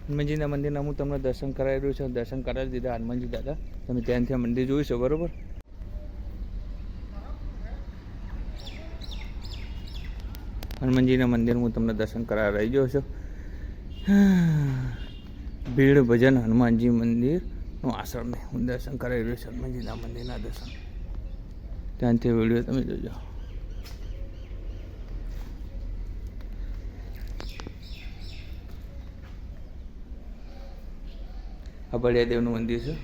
હનુમાનજીના મંદિરના હું તમને દર્શન કરાવી રહ્યો છું. દર્શન કરાવી દીધા હનુમાનજી દાદા. તમે ત્યાંથી આ મંદિર જોયું છે બરાબર. હનુમાનજીના મંદિર હું તમને દર્શન કરાવી રહી ગયો છું. ભીડ ભજન હનુમાનજી મંદિરનો આશ્રમ હું દર્શન કરાવી રહ્યો છું. હનુમાનજીના મંદિરના દર્શન ત્યાંથી વિડીયો તમે જોજો. આ બળિયાદેવનું મંદિર છે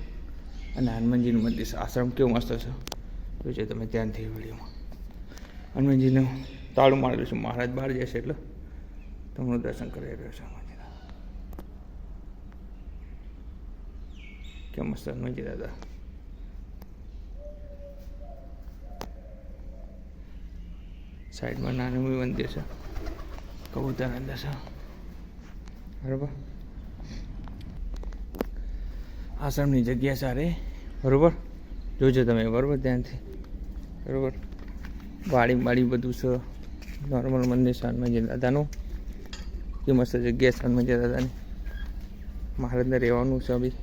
અને હનુમાનજીનું મંદિર છે. આશ્રમ કેવું મસ્ત છે જોજો તમે ત્યાંથી વિડીયોમાં. હનુમાનજીનું તાળું મારેલું છે. મહારાજ બહાર જશે એટલે તમને દર્શન કરાવી રહ્યો છે હનુમાનજીના. કેમ મસ્ત હનુમાનજી દાદા. સાઈડમાં નાનું મંદિર છે. કબૂતર અંદર છે બરાબર. આશ્રમની જગ્યા સારી બરાબર. જોજો તમે બરાબર ત્યાંથી બરાબર. વાડી બધું છે. નોર્મલ મંદિર છે હનુમાનજી દાદાનું. એ મસ્ત જગ્યા છે હનુમાનજી દાદાની. મહારાજને રહેવાનું છે બી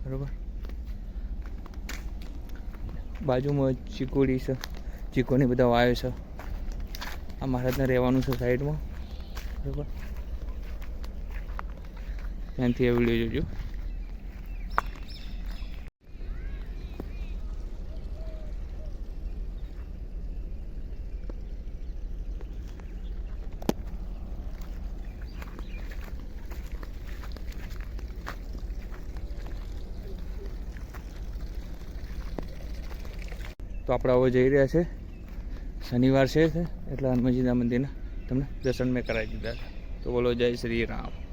બરાબર. બાજુમાં ચીકોડી છે. ચીકોની બધા વાયો છે. આ મહારાજને રહેવાનું છે સાઈડમાં બરાબર. ત્યાંથી આ વિડીયો જોજો. તો આપણે હવે જઈ રહ્યા છે. શનિવાર છે એટલે હનુમાનજીના મંદિરના તમને દર્શન મેં કરાવી દીધા છે. તો બોલો જય શ્રી રામ.